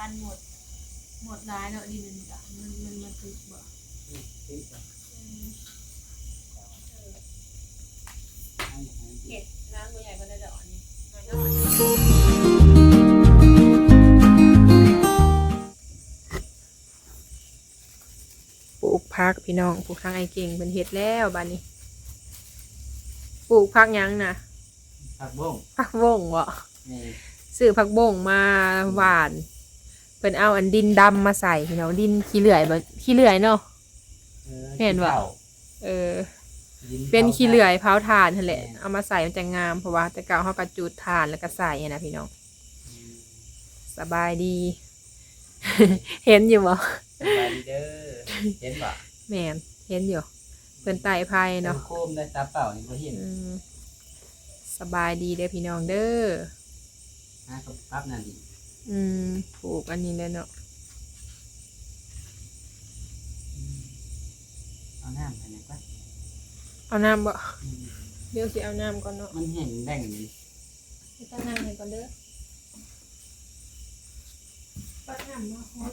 กันหมดร้ายเนาะดิมันจ้ะมันมาตึกบ่ติดจ้ะเห็ดน้ำตัวใหญ่ก็ได้ดอกนี้ปลูกผักพี่น้องปลูกทางไอเก่งเป็นเห็ดแล้วบ้านนี้ปลูกผักยังนะผักบ้งผักบ้งบ่ซื้อผักบ้งมาหวานเพิ่นเอาอันดินดำมาใส่พี่น้องดินขี้เลื่อยบ่ขี้เลื่อยเนาะเห็นบ่เป็นขี้เลื่อยเผาถ่านนั่นแหละเอามาใส่มันจะงามเพราะว่าแต่เก่าเฮาก็จุดถ่านแล้วก็ใส่นะพี่น้องสบายดี เห็นอยู่บ่สบายดีเด้อเห็นบ่แม่นเห็นอยู่เพิ่นไต่ไผ่เนาะโคมได้ตาเปล่านี่บ่เห็นสบายดีเด้อพี่น้องเด้อกับปั๊บนั่นดิปลูกอันนี้เลยเนาะเอาน้ำไปไหนก่อนเอาน้ำบ่เดี๋ยวสิเอาน้ำก่อนเนาะมันแห้งแดงนี่ตั้งน้ำให้ก่อนเด้อปัดน้ำมาคน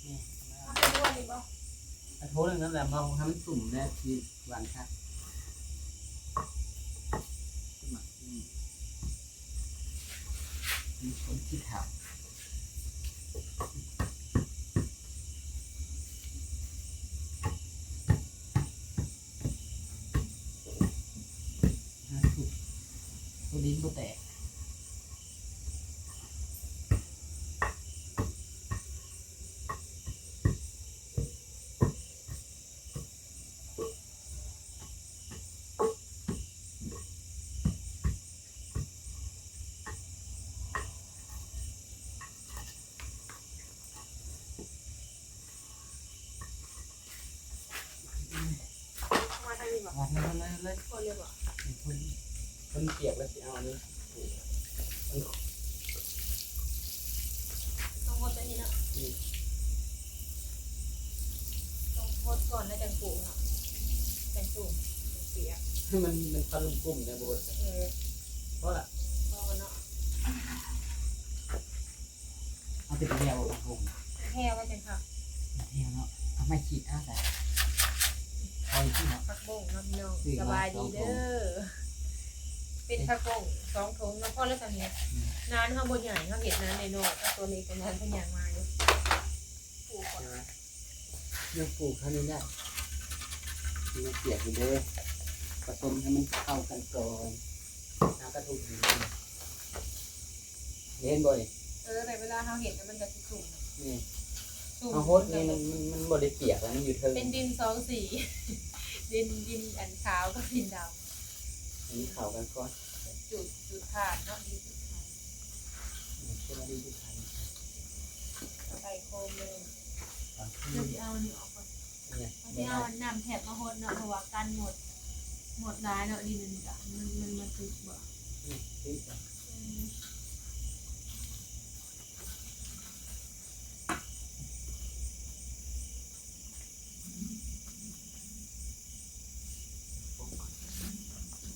นี่เอาไปด้วยนี่บ่เอาโถนึงนั่นแหละมาทำสุ่มได้ที่หวานค่ะมีคนที่ถามตัวดินตัวแตกวางเลยคนเลยบ่คนเปียกแล้วสิเอาอันนี้ต้องหดตัวนี้เนาะต้องหดก่อนแล้วจะปลูกเนาะแต่งปลูกเปียกมันพันลุ่มกลุ่มในโบสถ์เพราะละพอเนาะเอาติดแถวครับผมแถวไว้จังค่ะแถวเนาะเอาไม่ขีดเอาแต่พอที่เนาะผักบงน้ำน้องสบายดีเด้อเป็นผักบง2 ถุงแล้วพ่อแล้วกันเนี่ยนานข้างบนใหญ่ข้างเห็ดนั้นในโน่ตัวเล็กเป็นนานขยันมาอยู่ปลูกก่อนยังปลูกเท่านี้ได้มันเปียกอยู่เด้อผสมให้มันเข้ากันก่อนน้ำกระทุกเล่นบ่อยแต่เวลาเขาเห็ดมันจะสุ่มนี่เอาโฮสนี่มันบ่ได้เปียกแล้วมันอยู่เทิงเป็นดิน2 สีดินอันขาวกับดินดำอันนี้เข้ากันก่อนจุดถ่านเนาะดินจุดถ่านใส่โคมเลยเดี๋ยวเอานี่ออกก่อนที่เอาน้ำแถบมาหดเนาะเพราะว่ากันหมดร้ายเนาะดินมันจ้ะมันมาตึกบ่เด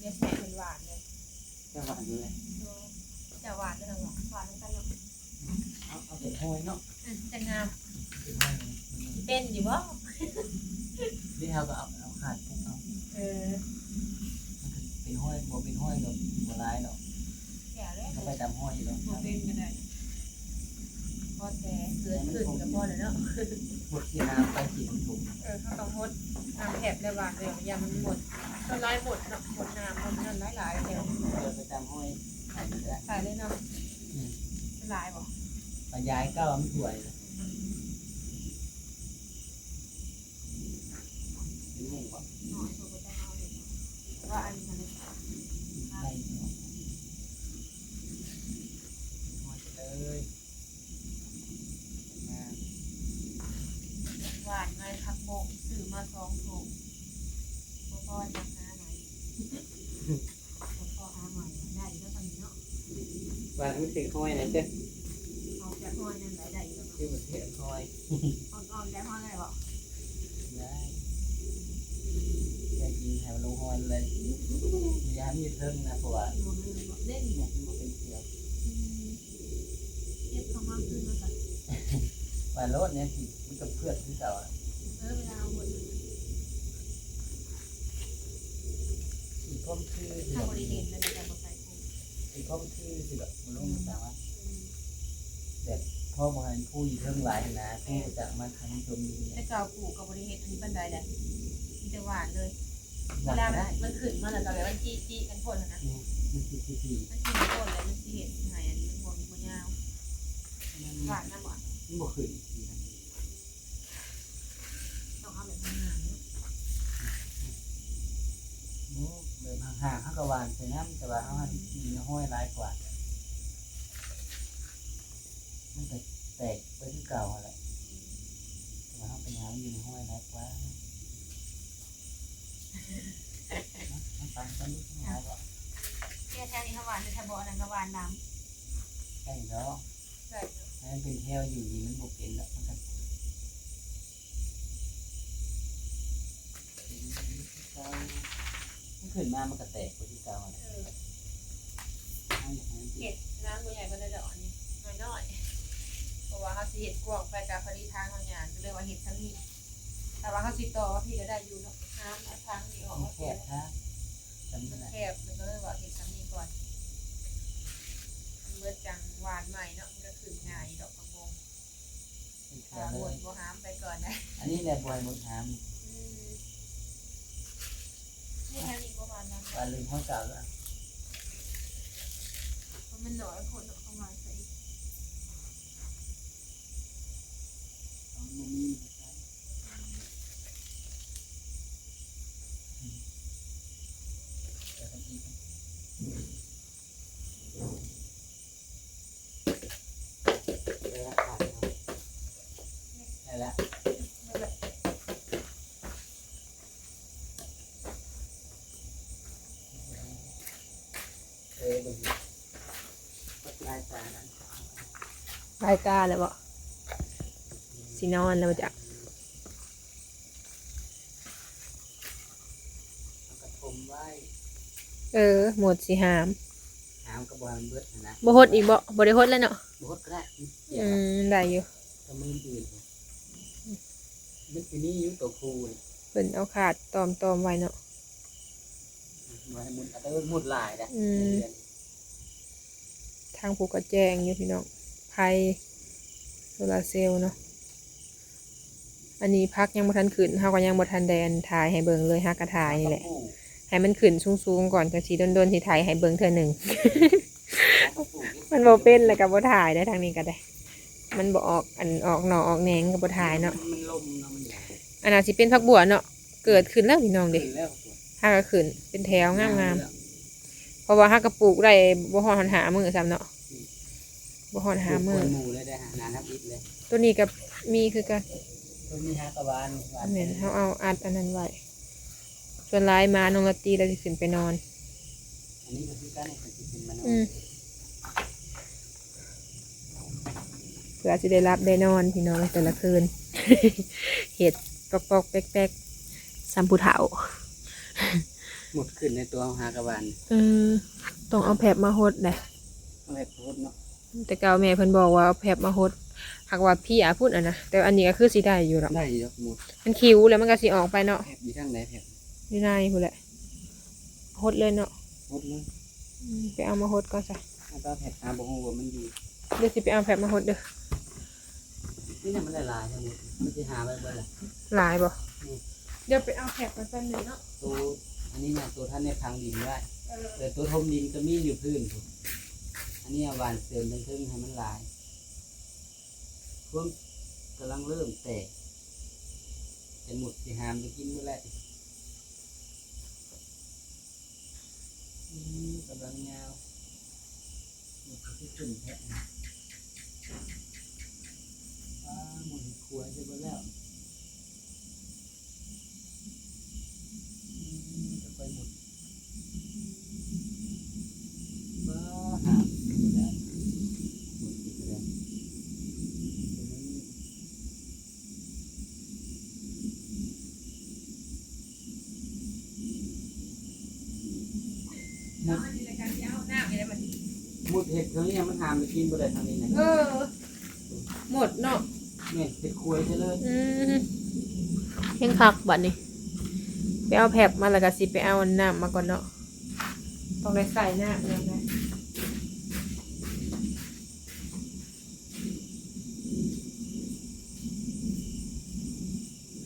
ี๋ยวแช่เป็นหวานเลยจะหวานอยู่เลยจะหวานจะหวานทั้งกันเนาะเอาเป็นห้อยเนาะจะงามเป็นอยู่บ่ที่เขาก็เอาขาดปุ๊บเอาเป็นห้อยบวเป็นห้อยกับบัวลายเนาะเขาไปตามห้อยอยู่แล้วบวเป็นก็ได้พอแต่เกิดขึ้นกับพ่อเลยเนาะหมดที่น้ำไปขีดถุงเขาต้องหดน้ำแถบเลยว่าเดี๋ยวอย่ามันหมดต้นไม้หมดเนาะหมดน้ำหมดนั่นหลายๆเดี๋ยวไปตามห้อยใส่เลยเนาะหลายบ่ปย้ายก็ไม่ถ่วยว่าอันนี้มันได้เลยหวานไงผักบงซื้อมา2 ถุงพ่อจะหาหน่อยพ่อหาหน่อยได้แล้วตอนนี้เนาะหวานไม่ถึงห้อยนะเจ้เอาแค่ห้อยนั่นได้อยู่แล้วที่มันเทียนห้อยอ่อนๆได้ห้อยได้บ่ได้ได้กินแถวลงห้อยเลยยามีเทิงนะเพราะว่าเล่นเนี่ยมันเป็นเกี่ยวเก็บเข้ามาขึ้นมากัน โลดเนี่ยสิมันกับเพื่อนที่เก่า เวลาเอาหมด สีพ่อมคือสิ ถ้า แบบ บริเห็นแล้วจะมาใส่ปู สีพ่อมคือสิแบบมันลงแต่ว่าแบบพ่อมาผู้อยู่เรื่องหลายนะผู้จะมาทำจมดี แต่เก่าปูกับบริเห็นอันนี้บันไดแหละมันจะหวานเลย ห เว วาน ลา ได้ มันขึ้นมาแล้วก็แบบมันจี้กันพ่นนะ มันคือที่ มันจี้พ่นแล้วมันเห็นไงอันนี้มันบวมยาวหวานนะหวาน มันบ่ขึ้น ต้องเอาแบบนี้นะ โอ้แบบห่างๆเขาก็หวานใส่น้ำแต่ว่าเขามีห้อยร้ายกว่ามันจะแตกไปที่เก่าอะไรแต่ว่าเขาไปหาอยู่ในห้อยร้ายกว่ามันฟังตอนนี้หายว่า แค่นี้เขาหวานแต่ถ้าบ่อนั้นก็หวานน้ำ ใช่แล้ว ใช่ ให้มันเป็นแถวอยู่ดีมันบกเป็นแล้วมันก็มันขึ้นมามันก็แตกไปที่เก่าอะไรให้ให้มัน เห็ดน้ำตัวใหญ่ก็ได้ดอกอันนี้น้อยๆเพราะว่าเขาสิเห็ดกวางไปกับพอดีทางเขาเนี่ยก็เลยว่าเห็ดทั้งนี้แต่ว่าเขาสิต่อว่าพี่ก็ได้อยู่เนาะน้ำทางนี้ออก มัน มา แคบฮะจำ มัน ได้ แคบมันก็เลยว่าเห็ดทั้งนี้ก่อนมันเบิดจังหวานใหม่เนาะมันก็ขึ้นง่ายดอกกระโปง เป็นแค ถ้า บ บ เล ว ย บัวหามไปก่อนนะ อันนี้แหละบอยมดหาม นี่ทางนี้ประมาณนั้น ปลาลืมห้อยเก่าแล้ว เพราะมันหน่อยคนเข้ามาใส่ เอามุมนี้แต่ทำอีกได้ละ ดูลายตานั้น รายการเลยบ่สินอนแล้วจ้ะ เอากระทมไว้ หมดสิหาม หามกระบอกมันเบิดนะ บ่ฮดอีกบ่ได้ฮดแล้วเนาะ บดก็ได้เกี่ยว ได้อยู่ กับมืออื่นมันคือนี่ยุตัวครูนี่ เพิ่นเอาขาดตอมไว้เนาะ ไว้มุดแต่มุดลายนะ ทางผูกกระแจงอยู่พี่น้องไพโซลาเซลล์เนาะอันนี้พักยังบ่ทันขึ้นเฮาก็ยังบ่ทันแดนถ่ายให้เบิ่งเลยฮักกระถ่ายนี่แหละ ให้มันขึ้นสูงๆก่อนจังสิโดนๆสิถ่ายให้เบิ่งเทื่อหนึง มันบ่เป็นแล้วก็บ่ถ่ายได้ทางนี้ก็ได้ มันบ่ออกออกหน่อออกแหนงก็บ่ถ่ายเนาะ มันลมเนาะมันใหญ่ อันน่ะสิเป็นผักบัวเนาะเกิดขึ้นแล้วพี่น้องเด้ ขึ้นแล้ว ฮักก็ขึ้นเป็นแถวงามๆเพราะว่าฮักก็ปลูกได้บ่ฮอดหามื้อซ้ำเนาะบ่ฮอดหามื้อ หมูเลยได้หานานับอิดเลย ตัวนี้ก็มีคือกัน ต้นนี้ฮะกระบาลหวาน แม่นเขาเอาอัดอันนั้นไว้ส่วนลายมาน้องละตีเราจะขึ้นไปนอน อันนี้ก็คือการให้คนที่เป็นมัน เพื่อจะได้รับได้นอนพี่น้องแต่ละคืน เห็ดปอกๆแป๊กๆซัมพูเถา หมดขึ้นในตัวหากระบาล ต้องเอาแผบมาหดเลย อะไรพูดเนาะ แต่เก่าแม่เพิ่นบอกว่าเอาแผบมาหดหากว่าพี่พูดอ่ะนะแต่อันนี้ก็คือสิได้อยู่หรอก ได้อยู่หมด มันคิ้วแล้วมันก็สิออกไปเนาะ แผบอยู่ทางไหนแผบ อยู่ในพูดแหละหดเลยเนาะ หมดเลย ไปเอามาหดก่อนจ้ะ แล้วก็แผบอาบงว่ามันอยู่ เดี๋ยวสิไปเอาแผบมาหดเด้อ นี่เนี่ยมันละลายทั้งหมดมันจะหาไปเบื่อละ หลายบ่เดี๋ยวไปเอาแผบมาแป๊บนึงเนาะ ตัวอันนี้เนี่ยตัวท่านในพังดินได้แต่ตัวทมดินก็มีอยู่พื้นอันนี้หวานเสริมเป็นทึ่งให้มันลายเพิ่งกำลังเริ่มแตกจะหมดสิหามไปกินเมื่อไรกำลังยาวหมดที่ขึ้นแท้หมดครัวจะไปแล้วจะไปหมดบ้าหามไม่ได้หมดอีกแล้วหมด หมดเห็ดเท่านี้มันหามไปกินบ่ได้ทางนี้นะ หมดเนาะ นี่เป็นควยซะเลย เฮงคักบัดนี้ไปเอาแผบมาแล้วก็สิไปเอาน้ำมาก่อนเนาะต้องได้ใส่น้ำเนี่ยนะ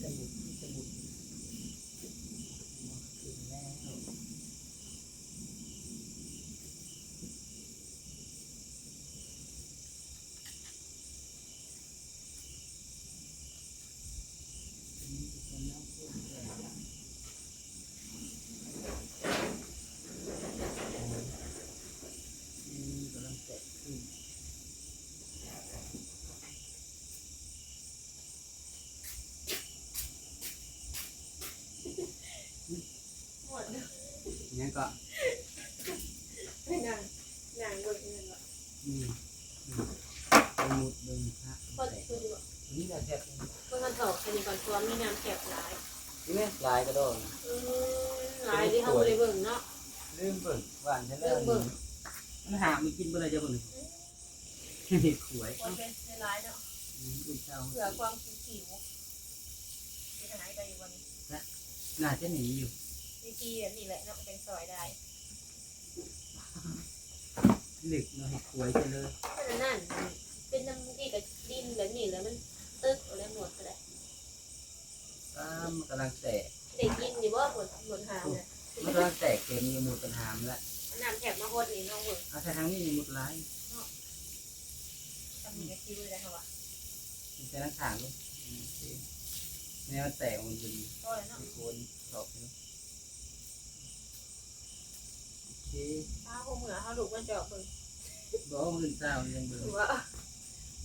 จะบุดจะบุดขึ้นแล้วกำลังแตะขึ้น หมด เนี่ยก็ ไม่นางนางเบิกเงินหรอ ไปหมุดเบิ่งพระ ก็คือว่า นี่แหละแทบ ก็มันถอกอันนี้ก่อนตัวมีน้ำแคบหลาย นี่แม่ลายกระโดด หลายที่เขาบ่ได้เบิ่งเนาะ ลืมเบิ่งหวานใช่แล้วมันหามันกินบ่ได้จะเบิ่งสวย คนเป็นหลายเนาะ อุ้ยเจ้า เผื่อความผิวจะหายไปวันนี้ น่าจะหนีอยู่ วิธีนี่แหละเนาะเป็นซอยได้ เหล็กเนาะให้สวยไปเลย เพราะฉะนั้นเป็นน้ำที่กับดินแบบนี้แล้วมันตึกอะไรหมดก็ได้ มันกำลังแตก ได้กินอยู่บ่หมดหามเนี่ย มันกำลังแตกเต็มอยู่หมดปัญหาแล้ว น้ำแคบมาโคตรนี่น้องเบิ่ง เอาใส่ทางนี้หมดลาย ทำมีกระชิวเลยค่ะว่า ใส่ทางข้างลูกแนวแตกมันเป็น ก็เลยเนาะ โคนตอกเลยโอเค ถ้าพวกเหมือเขาดูมันจะเบิ่ง บอกว่ามันเจ้ายังเบิ่ง ถือว่า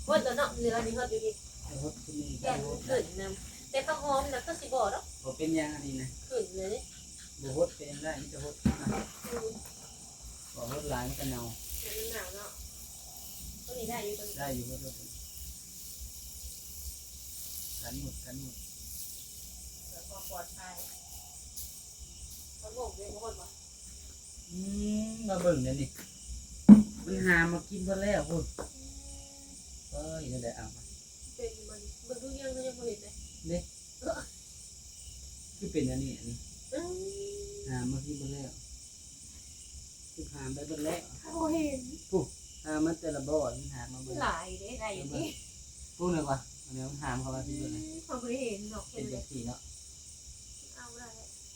โคตรเนาะเรือนี่เขาอยู่ดี แต่ฮดที่นี่ แก่ขึ้นนำแต่ข้าวหอมนะก็สิบ่เนาะ บ่เป็นยังอันนี้นะ ขึ้นเลย บ่ฮดเป็นได้นี่จะฮดนะบ่ฮดหลายมันก็เน่า มันหนาวเนาะตัวนี้ได้อยู่ตัวนี้ ได้อยู่บ่ฮดกันหมด เพื่อความปลอดภัยเขาบอกเลยบ่คนบ่ มาเบิ่งเดี๋ยวนี้มันหามากินบ่แล้วพุ่นนั่นแหละเอามา เป็นมันเบิ่งทุกอย่างก็ยังบ่เห็นเลย เด้คือเป็นอันนี้หามากินบ่แล้วคือหาไปบ่แล้ว บ่เห็น หามาแต่ละบ่อนหามาบ่ หลายเด้ได้อยู่นี่ พูดเลยว่าอันนี้มันหามเข้ามาที่บ่เลย เขาบ่เห็นดอก เป็ เป็น น จังซี่เนาะ เอาได้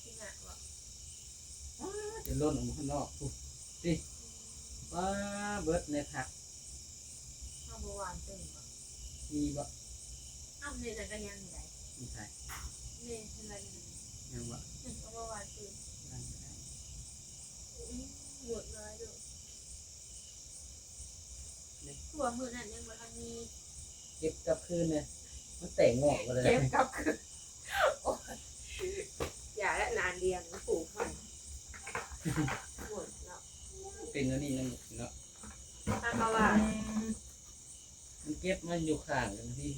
ที่หน้าบ่ จะล้นออกมาข้างนอกปุ๊บดิว้าเบิดในผัก เอาบ่หวานตึงบ่ มีบ่ อ้ำนี่น่ะก็ยังได้ มีใส่ นี่อะไรนี่ ยังบ่ เอาบ่หวานตึง นั่นก็ได้ หมดเลยเด้อทั่วมื้อนั้นยังบ่ทันมี เก็บกลับคืนเลยมันแตกงอกไปเลย เก็บกลับคืนอย่าละนานเรียงปลูกมันหมดแล้ว เป็นอันนี้นั่นเนาะ ถ้าเขาว่า มันเก็บมันอยู่ข้างกันที่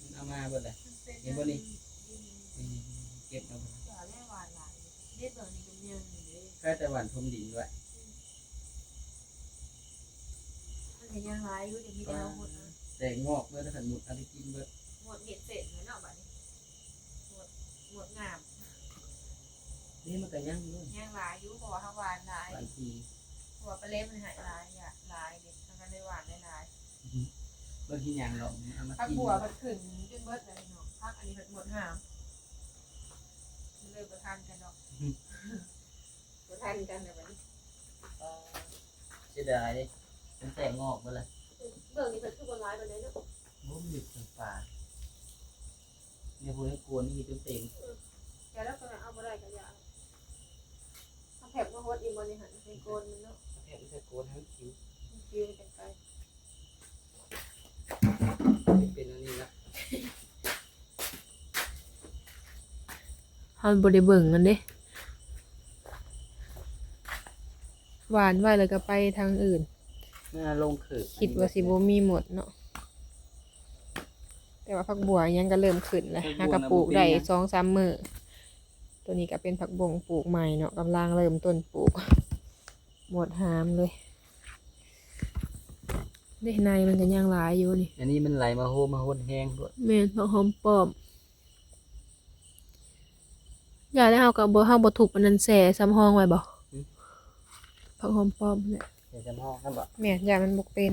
มันเอามาเบิดเลยเห็นบ่นี่เก็บเอาไป อย่าได้หวานหลายเด็ดเบอร์นี้ก็ยังอยู่เลย แค่แต่หวานทมดินด้วย มันก็ยังหลายอยู่เดี๋ยวมีแต่เราหมดนะ แตกงอกเบิดถ้าขันหมดเอาไปกินเบิด หมดเห็ดเสร็จเลยเนาะบัดนี้หมดงาม นี่มันก็ยังด้วย ยังหลายอยู่เพราะว่าถ้าหวานหลาย หวานที เพราะว่าปลาเล็บมันหายหลายอย่าหลายเด็ดทำกันได้หวานได้หลาย บางทีอย่างเราเอามา พัก กิน บัวมันขึ้นจนเบิดเลยเนาะพักอันนี้หมดหามเลยประทานกันเนาะประทานกันแบบนี้ เสียดายเลยมันแตกงอกเบิดเลย เบิ่งนี่เป็นทุกคนร้ายไปเลยเนาะ โอ้มันดึกถึงป่าเนี่ยพวกนี้กวนนี่เต็ม แกแล้วก็เอาบ่ได้กันยาเอาแผบมาโฮดอีกบริหารเป็นโกนมันเนาะ แทบไม่ใช่กวนทั้งคิว คิวกันไป เป็นอันนี้ละ เฮาบ่ได้เบิ่งกันเด้หวานไว้แล้วก็ไปทางอื่น น่าลงคือ คิดว่าสิบ่มีหมดเนาะแต่ว่าผักบัวยังก็เริ่มขึ้นแล้วหากระปลูกได้2-3 มื้อตัวนี้ก็เป็นผักบงปลูกใหม่เนาะกำลังเริ่มต้นปลูกหมดหามเลย ได้ในมันก็ยังหลายอยู่นี่ อันนี้มันไหลมาโฮมาโหดแห้งด้วย แม่นผักหอมป้อมอย่าได้เฮากับเฮาบ่ถูกอันนั้นแส่ซ้ำห้องไว้บ่ผักหอมป้อมเนี่ย เดี๋ยวจะมองครับบ่ แม่นอย่ามันบ่เป็น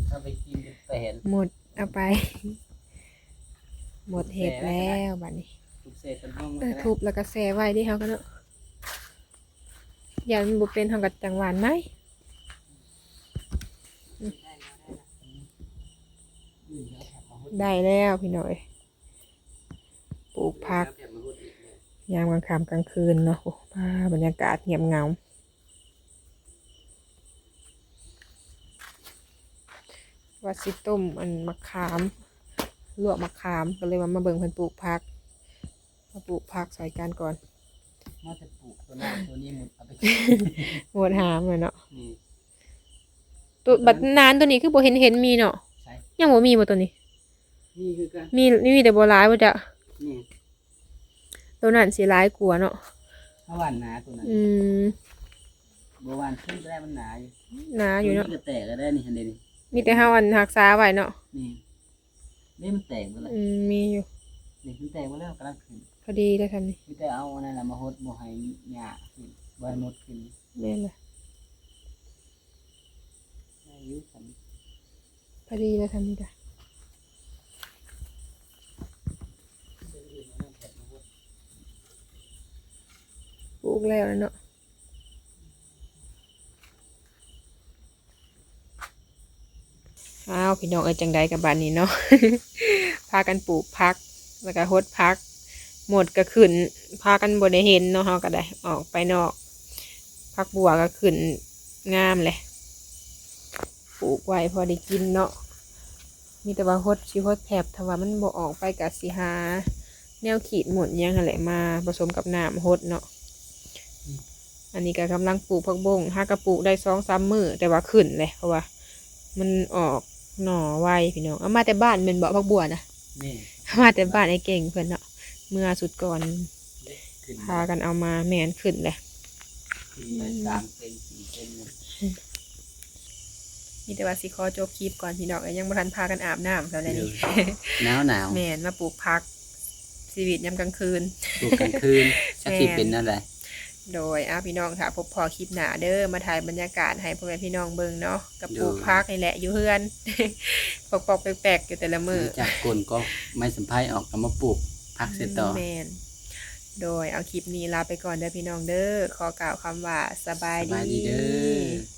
ถ้าไปกินไปเห็น หมดเอาไป หมดเห็ดแล้วบัดนี้ ทุกเศษเป็นห้องมัน ทุบแล้วก็แช่ไว้ที่เฮาก็เนาะอย่ามันบ่เป็นเฮาก็จังหวานไหมได้แล้วพี่น้อยปลูกผักยามกลางค่ำกลางคืนเนาะโอ้บรรยากาศเงียบเหงาว่าสิต้มอันมะขามลวกมะขามก็เลยมาเบิ่งเพิ่นปลูกผักมาปลูกผักใส่กันก่อน น่าจะปลูกตัวนั้นตัวนี้หมดเอาไป หมดหามเลยเนาะ นี่ ตัวบัดนานตัวนี้คือบ่เห็นมีเนาะ ใช่ ยังบ่มีบ่ตัวนี้ นี่คือกัน มีแต่บ่หลายบ่จ้ะ นี่ ตัวนั้นสิหลายกว่าเนาะ ถ้าหวานหนาตัวนั้น บัววานขึ้นก็ได้มันหนาอยู่ หนาอยู่เนาะ ก็แตกก็ได้นี่เห็นเด่น มีแต่เฮาอันรักษาไว้เนาะ นี่นี่มันแตกหมดเลย มีอยู่ นี่มันแตกหมดแล้วกำลังขึ้น พอดีแล้วซั่นนี่ มีแต่เอาอันนั้นน่ะมาหดบ่ให้หญ้าขึ้นบ่ให้มดขึ้น แม่นล่ะ อายุสัน พอดีแล้วซั่นนี่จ้ะปลูกแล้วเนาะอ้าวพี่น้องเอ้ยจังใดกับบ้านนี้เนาะ พากันปลูกผักแล้วก็หดผัก หมดก็ขึ้นพากันบ่ได้เห็นเนาะเฮาก็ได้ออกไปนอกผักบัวก็ขึ้นงามเลยปลูกไว้พอได้กินเนาะมีแต่ว่าหดสิหดแผบถ้าว่ามันบ่ออกไปก็สิหาแนวขีดหมุนยังหั่นแหละมาผสมกับน้ำหดเนาะอันนี้ก็กำลังปลูกผักบงหากระปลูกได้2-3 มื้อแต่ว่าขึ้นเลยเพราะว่ามันออกหน่อไวพี่น้องเอามาแต่บ้านเป็นบ่ผักบัวนะ นี่ เอามาแต่บ้านไอ้เก่งเพิ่นเนาะเมื่อสุดก่อน ขึ้น พากันเอามาแม่นขึ้นเลย ขึ้นไป3 เซน4 เซนเนี่ย มีแต่ว่าสิขอจบคลิปก่อนพี่น้องยังบ่ทันพากันอาบน้ำแล้วเลยนี่ หนาวหนาว แม่นมาปลูกผักชีวิตยามกลางคืน ปลูกกลางคืนสักสิเป็นนั่นแหละ โดยพี่น้องค่ะพบพอคลิปหน้าเด้อมาถ่ายบรรยากาศให้พ่อแม่พี่น้องเบิ่งเนาะกับปลูกผักนี่แหละอยู่เฮือน ปอกๆแปลกๆอยู่แต่ละมื้อ จากกลก็ไม่สัมภาษณ์ออกก็มาปลูกพักเสร็จต่อ แม่นโดยเอาคลิปนี้ลาไปก่อนเด้อพี่น้องเด้อขอกล่าวคำว่าสบาย สบายดีเด้อ